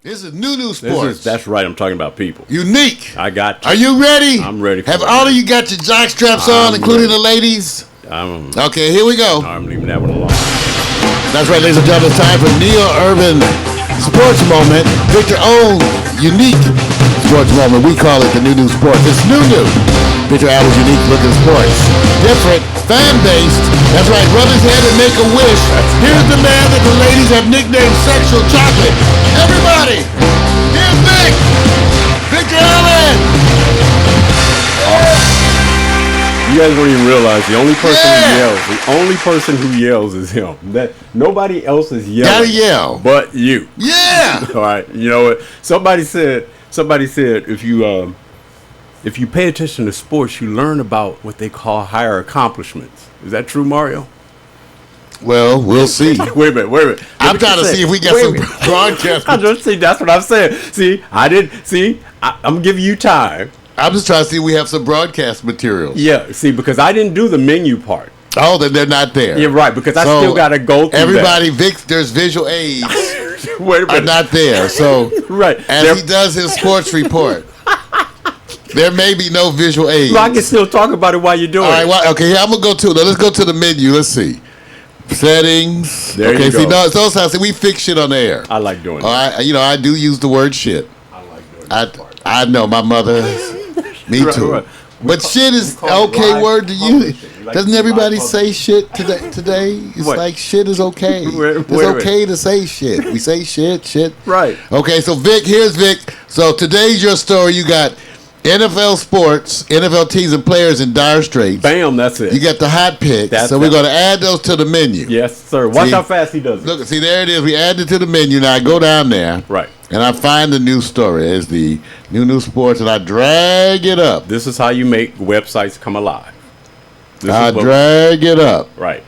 This is New Sports. That's right. I'm talking about people. Unique. I got you. Are you ready? I'm ready. Have all of you got your jock straps on, including the ladies? Okay, here we go. I'm leaving that one alone. That's right, ladies and gentlemen. It's time for Neil Urban Sports Moment. Victor own unique sports moment. We call it the New Sports. It's new. Victor Allen's unique looking sports. Different, fan-based. That's right, rub his head and make a wish. Here's the man that the ladies have nicknamed Sexual Chocolate. Everybody, here's Vic. Victor Allen. You guys don't even realize the only person who yells is him. That nobody else is yelling. Gotta yell. But you. Yeah. All right. You know what? Somebody said if you pay attention to sports, you learn about what they call higher accomplishments. Is that true, Mario? Well, we'll see. Wait a minute. I'm trying to see if we get some broadcast. I just see. That's what I'm saying. See, I'm giving you time. I'm just trying to see if we have some broadcast materials. Yeah, see, because I didn't do the menu part. Oh, then they're not there. Yeah, right, because I still got to go through everybody, there's visual aids Wait a minute. are not there. So, right. as he does his sports report, there may be no visual aids. Well, I can still talk about it while you're doing it. All right, okay, here, I'm going to go to it. Let's go to the menu. Let's see. Settings. There you go. See, no, those how we fix shit on the air. I like doing that. I do use the word shit. I like doing that. I know, my mother... Me too. Right. But shit is okay word to use. Doesn't everybody say shit today? It's like shit is okay. It's okay to say shit. We say shit. Right. Okay, so Vic, here's Vic. So today's your story. You got NFL sports, NFL teams and players in dire straits. Bam, that's it. You got the hot picks. So we're going to add those to the menu. Yes, sir. Watch how fast he does it. Look, see, there it is. We added it to the menu. Now I go down there. Right. And I find the news story. It's the new sports, and I drag it up. This is how you make websites come alive. I drag it up. Right.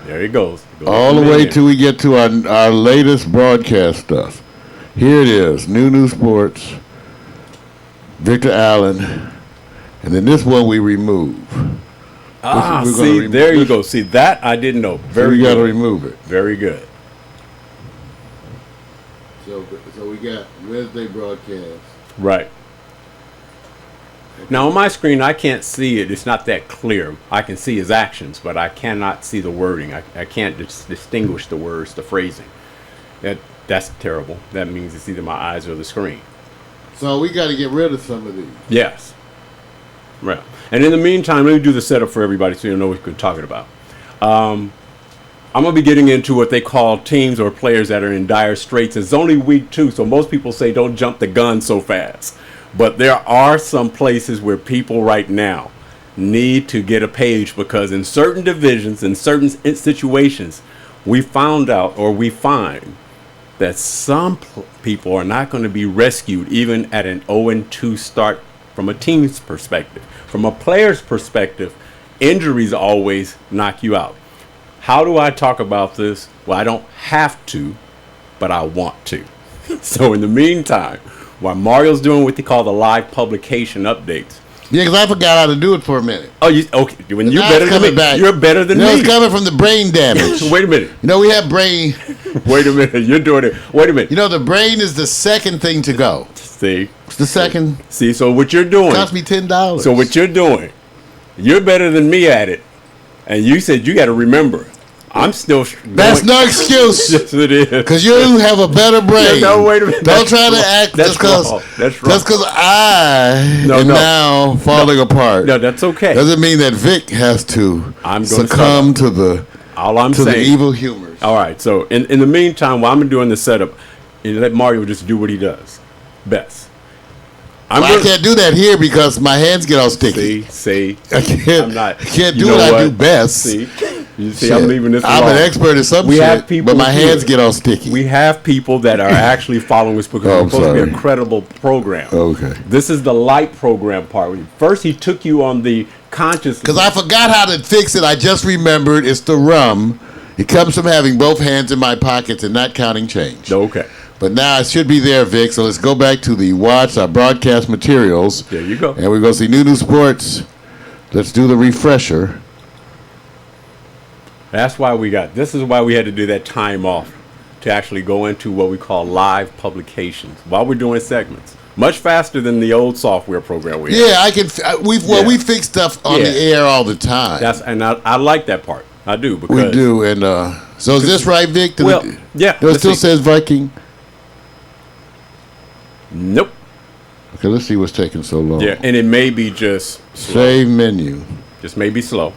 There it goes. All the way till we get to our latest broadcast stuff. Here it is. New sports. Victor Allen. And then this one we remove. There you go. See, that I didn't know. Very good. We got to remove it. Very good. So we got Wednesday broadcast. Right. Now on my screen, I can't see it. It's not that clear. I can see his actions, but I cannot see the wording. I can't distinguish the words, the phrasing. That's terrible. That means it's either my eyes or the screen. So we got to get rid of some of these. Yes. Right. And in the meantime, let me do the setup for everybody so you know what we're talking about. I'm going to be getting into what they call teams or players that are in dire straits. It's only week 2, so most people say don't jump the gun so fast. But there are some places where people right now need to get a page because in certain divisions, in certain situations, we find that some people are not going to be rescued even at an 0-2 start from a team's perspective. From a player's perspective, injuries always knock you out. How do I talk about this? Well, I don't have to, but I want to. So in the meantime, while Mario's doing what they call the live publication updates. Yeah, because I forgot how to do it for a minute. Oh, okay. When you're better than me. Back. You're better than me. It's coming from the brain damage. Wait a minute. We have brain. Wait a minute. You're doing it. Wait a minute. The brain is the second thing to go. See? It's the second. See, so what you're doing. It cost me $10. So what you're doing, you're better than me at it. And you said you got to remember. I'm still. That's no excuse. Yes, it is. Because you have a better brain. No, wait a minute. Don't try to act just because. That's wrong. Just because I am now falling apart. No, that's okay. Doesn't mean that Vic has to succumb to the evil humor. All right. So in the meantime, while I'm doing the setup, you let Mario just do what he does best. I can't do that here because my hands get all sticky. See, I can't do what I do best. You see, I'm leaving this alone. I'm an expert at some shit, but my hands get all sticky. We have people that are actually following us because it's supposed to be a credible program. Okay. This is the light program part. First, he took you on the conscious. Because I forgot how to fix it. I just remembered it's the rum. It comes from having both hands in my pockets and not counting change. Okay. But now it should be there, Vic. So let's go back to our broadcast materials. There you go. And we're going to see New Sports. Let's do the refresher. This is why we had to do that time off to actually go into what we call live publications while we're doing segments. Much faster than the old software program we had. Yeah, we fix stuff on the air all the time. I like that part. I do. Because we do, and so is this right, Vic? Yeah. It still says Viking. Nope. Okay, let's see what's taking so long. Yeah, and it may be just slow. Save menu. Just may be slow.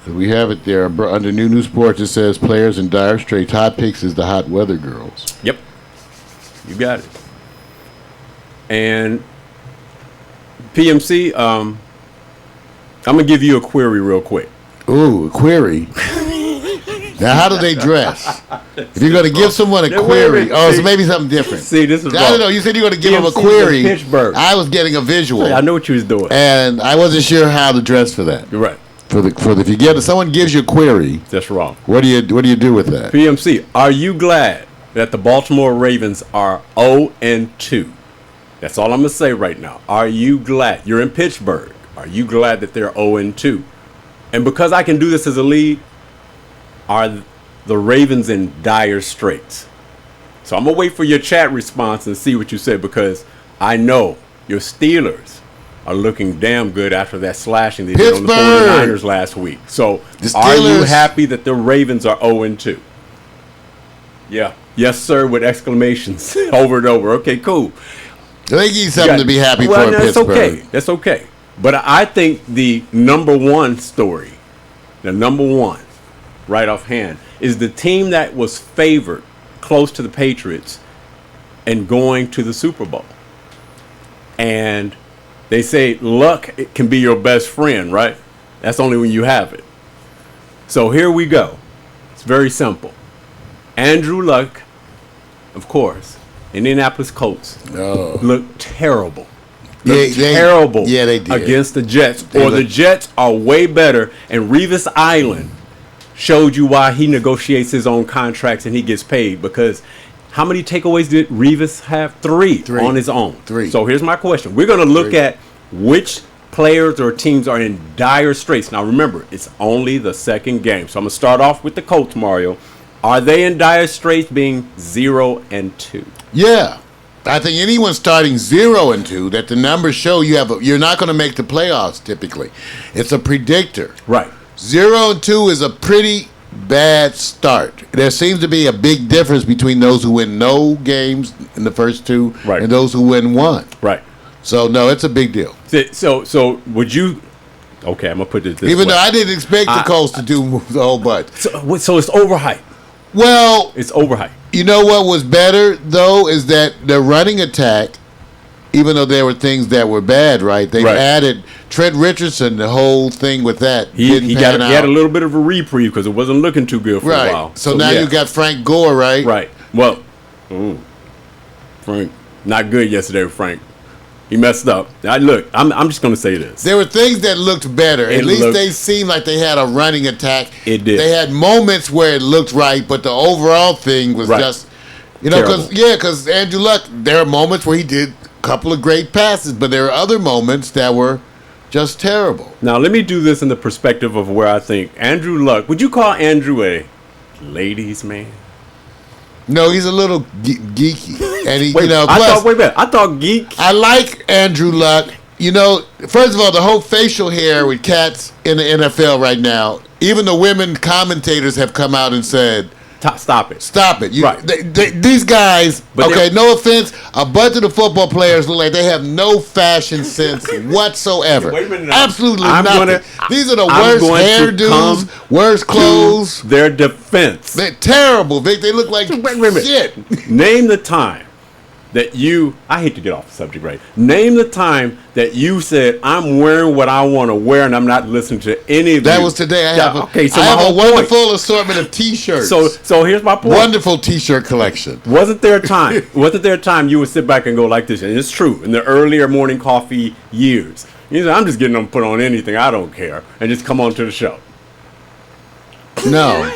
We have it there under New Sports. It says players in dire straits. Hot picks is the hot weather girls. Yep, you got it. And PMC, I'm gonna give you a query real quick. Ooh, a query. Now, how do they dress? If you're going to give someone a query, so maybe something different. See, this is wrong. I don't know. You said you were going to give them a query. I was getting a visual. I know what you was doing, and I wasn't sure how to dress for that. You're right. If someone gives you a query, that's wrong. What do you do with that? PMC, are you glad that the Baltimore Ravens are 0-2? That's all I'm gonna say right now. Are you glad? You're in Pittsburgh. Are you glad that they're 0-2? And because I can do this as a lead, are the Ravens in dire straits? So I'm gonna wait for your chat response and see what you say, because I know your Steelers are looking damn good after that slashing they did on the 49ers last week. So are you happy that the Ravens are 0-2? Yeah. Yes, sir, with exclamations over and over. Okay, cool. They need something to be happy for in Pittsburgh. Okay. That's okay. But I think the number one story, right offhand, is the team that was favored close to the Patriots and going to the Super Bowl. And they say luck can be your best friend, right? That's only when you have it. So here we go. It's very simple. Andrew Luck, of course, Indianapolis Colts, looked terrible. Terrible they did. Against the Jets. The Jets are way better, and Revis Island showed you why he negotiates his own contracts and he gets paid, because how many takeaways did Revis have? Three on his own. So here's my question. We're going to look at which players or teams are in dire straits. Now remember, it's only the second game. So I'm going to start off with the Colts, Mario. Are they in dire straits being 0-2? Yeah. I think anyone starting 0-2, that the numbers show you're not going to make the playoffs typically. It's a predictor. Right. 0-2 is a pretty bad start. There seems to be a big difference between those who win no games in the first two and those who win one. Right. So no, it's a big deal. So would you? Okay, I'm gonna put it this Even way. though I didn't expect the Colts to do the whole bunch. So it's overhyped. Well, it's overhyped. You know what was better though is that the running attack, even though there were things that were bad, right? They added Trent Richardson, the whole thing with that. He had a little bit of a reprieve because it wasn't looking too good for a while. So now you got Frank Gore, right? Right. Well, Frank, not good yesterday, Frank. He messed up. I'm just going to say this. There were things that looked better. At least they seemed like they had a running attack. It did. They had moments where it looked right, but the overall thing was just, because Andrew Luck, there are moments where he did a couple of great passes, but there are other moments that were just terrible. Now, let me do this in the perspective of where I think Andrew Luck, would you call Andrew a ladies' man? No, he's a little geeky, and he, I thought geek. I like Andrew Luck. First of all, the whole facial hair with cats in the NFL right now. Even the women commentators have come out and said, "Stop it! Stop it!" These guys. No offense. A bunch of the football players look like they have no fashion sense whatsoever. Wait a minute. Absolutely nothing. These are the worst hairdos, worst clothes. Their defense. They're terrible, Vic. They look like shit. Name the time that I hate to get off the subject, right? Name the time that you said, I'm wearing what I want to wear and I'm not listening to any of That was today. I have a wonderful assortment of T-shirts. So here's my point. Wonderful T-shirt collection. Wasn't there a time you would sit back and go like this? And it's true. In the earlier morning coffee years, you said, I'm just getting them put on anything. I don't care. And just come on to the show. No.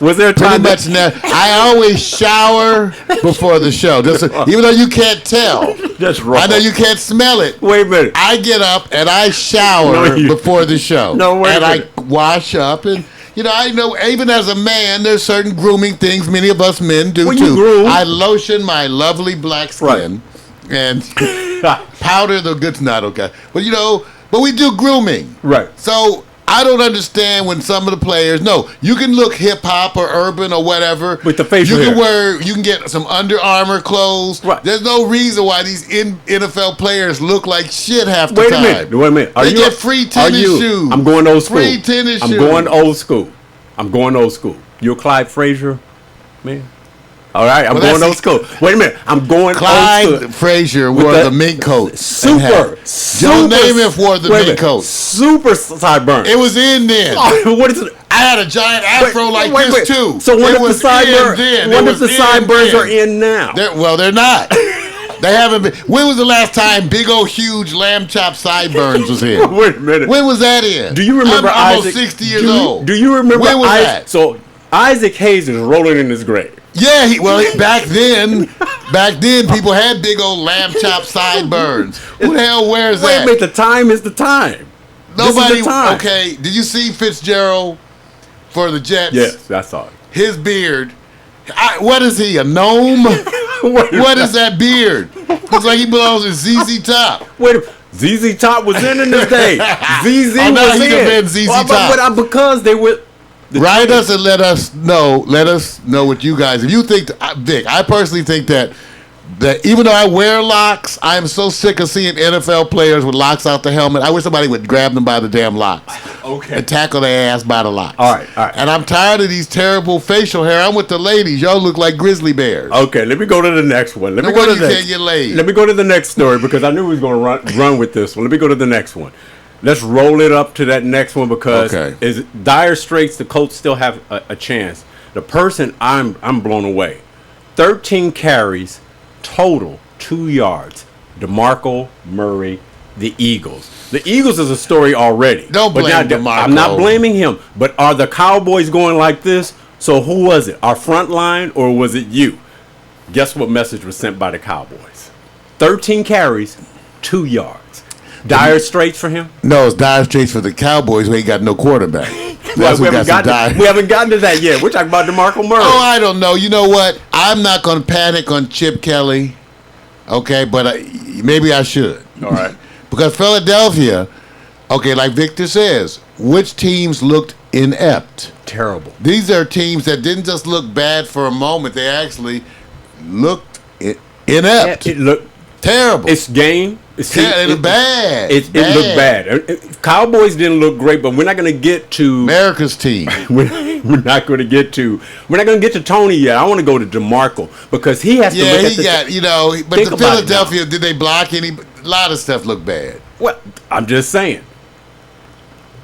Was there a time I always shower before the show, even though you can't tell. That's wrong. I know you can't smell it. Wait a minute. I get up and I shower before the show. No, wait a minute. And wash up. And, I know even as a man, there's certain grooming things many of us men do, When too. you groom. I lotion my lovely black skin and powder the good's not okay. But, but we do grooming. Right. So I don't understand when some of the players, you can look hip hop or urban or whatever. With the facial hair. You can get some Under Armour clothes. Right. There's no reason why these NFL players look like shit half the Wait time. a minute. They get free tennis shoes. I'm going old school. Free tennis shoes. I'm going old school. You a Clyde Frazier, man? All right, I'm going old school. Wait a minute. I'm going Clyde old school. Frazier wore the mink coat. Super. Joe Namath wore the mink coat. Super sideburns. It was in then. What is it? I had a giant afro this too. So what if the sideburns? What if the sideburns are in now? They're not. They haven't been. When was the last time big old huge lamb chop sideburns was in? Wait a minute. When was that in? Do you remember I'm Isaac? almost 60 years old. Do you remember when was that? So Isaac Hayes is rolling in his grave. Yeah, back then people had big old lamb chop sideburns. Who the hell wears that? Wait a minute, the time is the time. Nobody. This is the time. Okay, did you see Fitzgerald for the Jets? Yes, I saw it. His beard. What is he? A gnome? What is that beard? Looks like he belongs to ZZ Top. Wait, ZZ Top was in this day. ZZ was in. ZZ Top. Because they were. Write us and let us know. Let us know what you guys. If you think, Vic, I personally think that even though I wear locks, I am so sick of seeing NFL players with locks out the helmet. I wish somebody would grab them by the damn locks. Okay. And tackle their ass by the locks. All right. And I'm tired of these terrible facial hair. I'm with the ladies. Y'all look like grizzly bears. Okay, let me go to the next one. Let me go to the next story because I knew we was going to run with this one. Let me go to the next one. Let's roll it up to that next one because is dire straits. The Colts still have a chance. The person I'm blown away. 13 carries, total 2 yards. DeMarco Murray, the Eagles. The Eagles is a story already. Don't blame DeMarco. I'm not blaming him, but are the Cowboys going like this? So who was it? Our front line or was it you? Guess what message was sent by the Cowboys? 13 carries, 2 yards. Dire straits for him? No, it's dire straits for the Cowboys who ain't got no quarterback. We haven't gotten to that yet. We're talking about DeMarco Murray. Oh, I don't know. You know what? I'm not going to panic on Chip Kelly. Okay, but maybe I should. All right. Because Philadelphia, like Victor says, which teams looked inept? Terrible. These are teams that didn't just look bad for a moment. They actually looked inept. It looked terrible. It's game. It looked bad. It looked bad. Cowboys didn't look great, but we're not going to get to America's team. We're not going to get to Tony yet. I want to go to DeMarco because he has to look at but the Philadelphia, did they block any? A lot of stuff looked bad. Well, I'm just saying.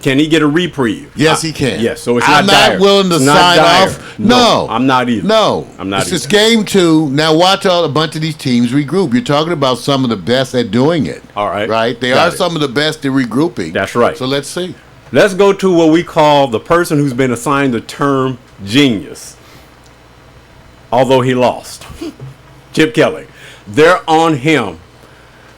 Can he get a reprieve? Yes, he can. Yes, so it's I'm not not willing to sign off. No, I'm not either. No, I'm not. It's just game 2. Now watch a bunch of these teams regroup. You're talking about some of the best at doing it. All right, right? They are some of the best at regrouping. That's right. So let's see. Let's go to what we call the person who's been assigned the term genius, although he lost. Chip Kelly. They're on him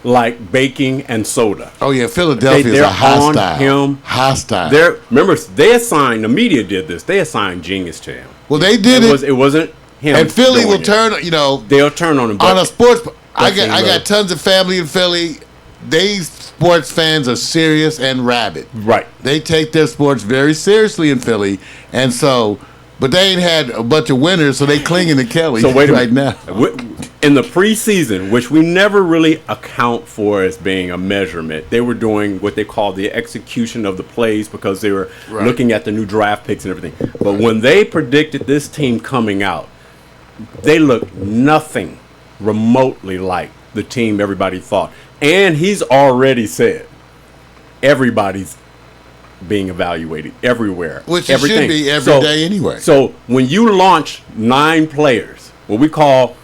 like baking and soda. Oh yeah, Philadelphia is hostile. On him. Hostile. Remember, the media did this. They assigned genius to him. Well, they did it. It wasn't him. And Philly will turn. They'll turn on him. On a sports. I got tons of family in Philly. These sports fans are serious and rabid. Right. They take their sports very seriously in Philly, and so. But they ain't had a bunch of winners, so they clinging to Kelly right now. In the preseason, which we never really account for as being a measurement, they were doing what they call the execution of the plays because they were looking at the new draft picks and everything. But when they predicted this team coming out, they looked nothing remotely like the team everybody thought. And he's already said everybody's being evaluated everywhere. Which it should be every day anyway. So when you launch 9 players, what we call,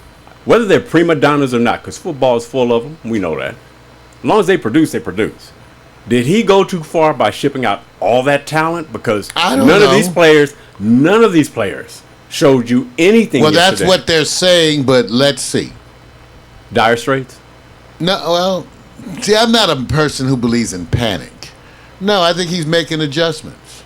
whether they're prima donnas or not, because football is full of them, we know that. As long as they produce, they produce. Did he go too far by shipping out all that talent? Because none of these players showed you anything yesterday. That's what they're saying, but let's see. Dire straits? No, well, see, I'm not a person who believes in panic. No, I think he's making adjustments.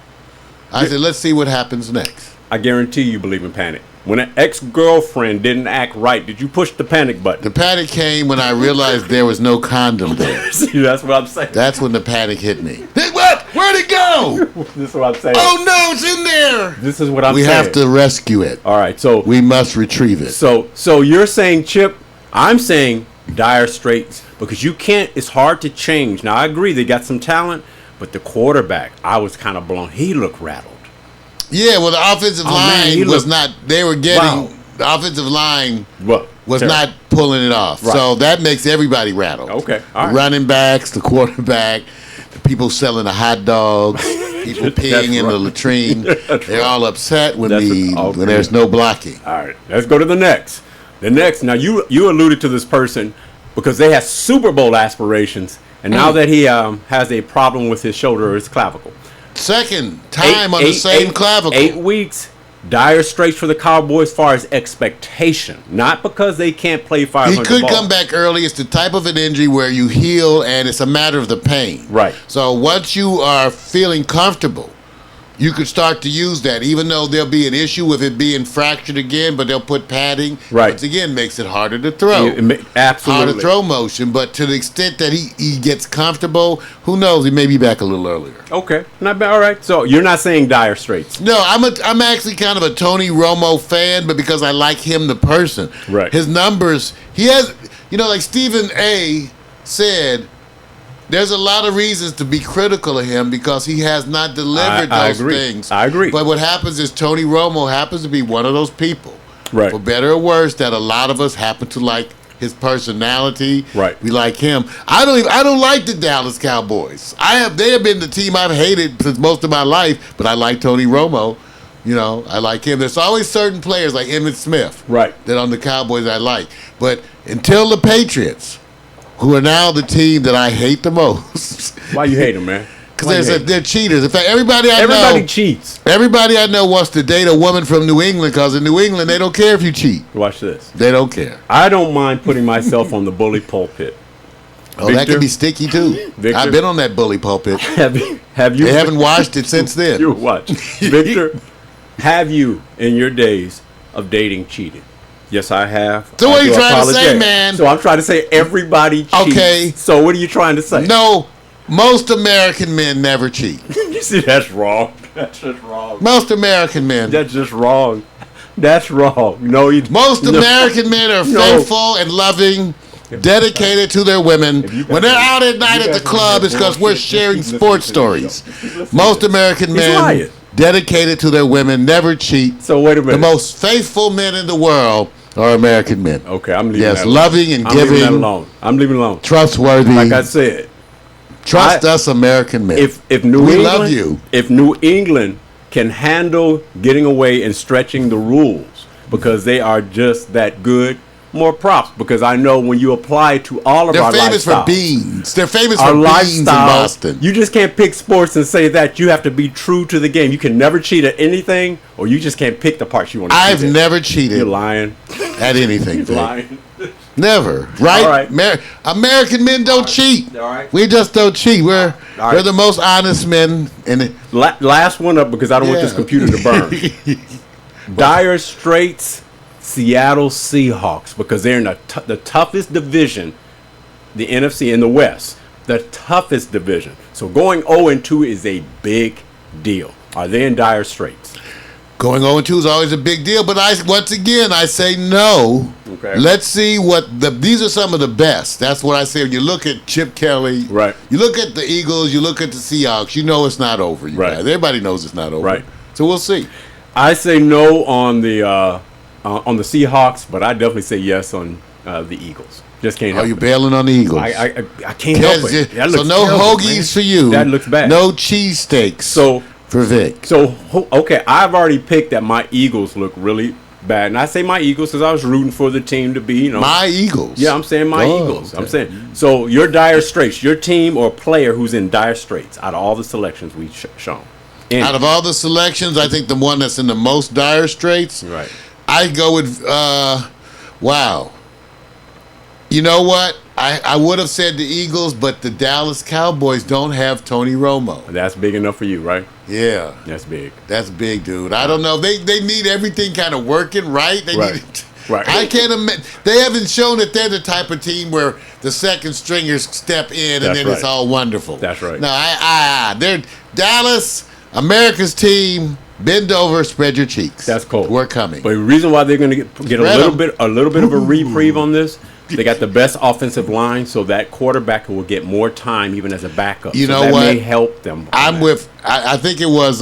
I said, let's see what happens next. I guarantee you believe in panic. When an ex-girlfriend didn't act right, did you push the panic button? The panic came when I realized there was no condom there. See, that's what I'm saying. That's when the panic hit me. Hey, what? Where'd it go? This is what I'm saying. Oh, no, it's in there. This is what I'm We saying. have to rescue it. All right, so We must retrieve it. So you're saying, Chip, I'm saying dire straits because you can't, it's hard to change. Now, I agree, they got some talent, but the quarterback, I was kind of blown. He looked rattled. Yeah, well, the offensive line was not, they were getting, the offensive line was not pulling it off. Right. So that makes everybody rattled. Okay, all right. The running backs, the quarterback, the people selling the hot dogs, people peeing in the latrine. They're all upset when there's no blocking. All right, let's go to the next. The next, now you alluded to this person because they had Super Bowl aspirations, and now that he has a problem with his shoulder or his clavicle. Second time on the same clavicle. 8 weeks, dire straits for the Cowboys as far as expectation. Not because they can't play 500 He could balls. come back early. It's the type of an injury where you heal and it's a matter of the pain. Right. So once you are feeling comfortable, you could start to use that, even though there'll be an issue with it being fractured again, but they'll put padding. Right. Which again makes it harder to throw. Absolutely. Harder throw motion, but to the extent that he gets comfortable, who knows? He may be back a little earlier. Okay. Not bad. All right. So you're not saying dire straits. No, I'm actually kind of a Tony Romo fan, but because I like him, the person. Right. His numbers, he has, like Stephen A. said, there's a lot of reasons to be critical of him because he has not delivered those things. I agree. But what happens is Tony Romo happens to be one of those people, right? For better or worse, that a lot of us happen to like his personality. Right. We like him. I don't like the Dallas Cowboys. They have been the team I've hated since most of my life, but I like Tony Romo. I like him. There's always certain players like Emmitt Smith, right, that on the Cowboys I like. But until the Patriots, who are now the team that I hate the most. Why you hate them, man? Because they're cheaters. In fact, everybody cheats. Everybody I know wants to date a woman from New England because in New England, they don't care if you cheat. Watch this. They don't care. I don't mind putting myself on the bully pulpit. Oh, Victor, that can be sticky, too. Victor, I've been on that bully pulpit. Have you? They haven't washed it since then. You watch. Victor, have you, in your days of dating, cheated? Yes, I have. So what are you trying to say, man? So I'm trying to say everybody cheats. Okay. So what are you trying to say? No, most American men never cheat. You see, that's wrong. That's just wrong. Most American men. That's just wrong. That's wrong. Most American men are faithful and loving, dedicated to their women. When they're out at night at the club, it's because we're sharing sports stories. Most American men dedicated to their women, never cheat. So wait a minute. The most faithful men in the world are American men. Okay, I'm leaving that alone. Loving and giving. Leaving that alone. I'm leaving it alone. Trustworthy. Like I said. Trust us, American men. If we love you. If New England can handle getting away and stretching the rules because they are just that good, more props, because I know when you apply to all of our lifestyles. They're famous for beans. They're famous for beans in Boston. You just can't pick sports and say that. You have to be true to the game. You can never cheat at anything, or you just can't pick the parts you want to cheat I've never cheated. You're lying. At anything. You're lying. Never. Right? All right. American men don't cheat. All right. We just don't cheat. We're the most honest men. Last one up, because I don't want this computer to burn. Dire straits. Seattle Seahawks, because they're in the toughest division, the NFC in the West, the toughest division. So going 0-2 is a big deal. Are they in dire straits? Going 0-2 is always a big deal, but once again I say no. Okay. Let's see these are some of the best. That's what I say when you look at Chip Kelly. Right. You look at the Eagles. You look at the Seahawks. You know it's not over. Right. Guys. Everybody knows it's not over. Right. So we'll see. I say no on the Seahawks, but I definitely say yes on the Eagles. Just can't help it. You bailing on the Eagles? I can't help it. So no hoagies for you. That looks bad. No cheesesteaks for Vic. So, okay, I've already picked that my Eagles look really bad. And I say my Eagles because I was rooting for the team to be, My Eagles? Yeah, I'm saying my Eagles. Okay. I'm saying. So your dire straits, your team or player who's in dire straits out of all the selections we've shown. Out of all the selections, I think the one that's in the most dire straits. Right. I go with, wow. You know what? I would have said the Eagles, but the Dallas Cowboys don't have Tony Romo. That's big enough for you, right? Yeah. That's big. That's big, dude. I don't know. They need everything kind of working right. They Right. need it. Right. I can't imagine. They haven't shown that they're the type of team where the second stringers step in and That's then right. it's all wonderful. That's right. No, they're Dallas, America's team. Bend over, spread your cheeks. That's cool. We're coming. But the reason why they're going to get Spread a 'em. little bit of a reprieve on this, they got the best offensive line, so that quarterback will get more time even as a backup. You so know that what? may help them. I think it was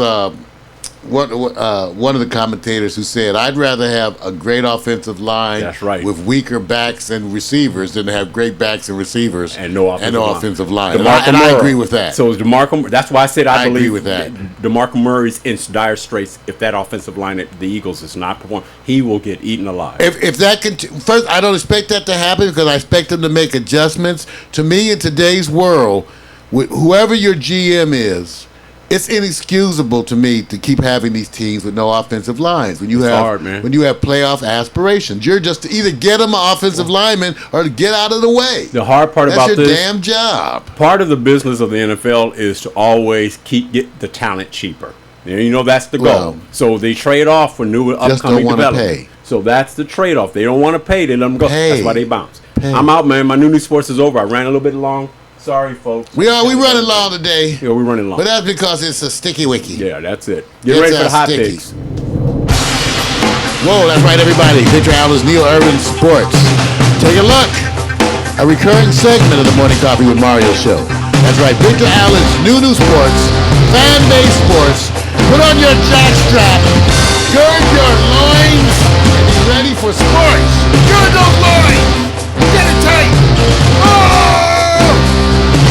one of the commentators who said, I'd rather have a great offensive line That's right. with weaker backs and receivers than to have great backs and receivers and no offensive line. And I agree with that. So DeMarco, that's why I said I believe agree with that. DeMarco Murray's in dire straits. If that offensive line at the Eagles is not performing, he will get eaten alive. If that first, I don't expect that to happen because I expect them to make adjustments. To me, in today's world, whoever your GM is, it's inexcusable to me to keep having these teams with no offensive lines. When you have playoff aspirations, you're just to either get them an offensive lineman or to get out of the way. The hard part That's about your this, damn job. part of the business of the NFL is to always get the talent cheaper. You know that's the goal. Well, so they trade off for new just upcoming don't wanna development. pay. So that's the trade-off. They don't want to pay. They let them go. Pay. That's why they bounce. Pay. I'm out, man. My new sports is over. I ran a little bit long. Sorry, folks. We running long today. Yeah, we're running long. But that's because it's a sticky wiki. Yeah, that's it. Get It's ready for the hot sticky. takes. Whoa, that's right, everybody. Victor Allen's Neil Irvin Sports. Take a look. A recurring segment of the Morning Coffee with Mario show. That's right, Victor Allen's new sports, fan-based sports. Put on your jockstrap, gird your loins, and be ready for sports. Gird those loins. Get it tight. Oh!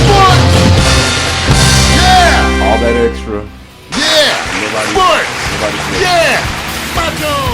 Sports. Yeah. All that extra. Yeah. Nobody- Sports. nobody- Yeah. Macho.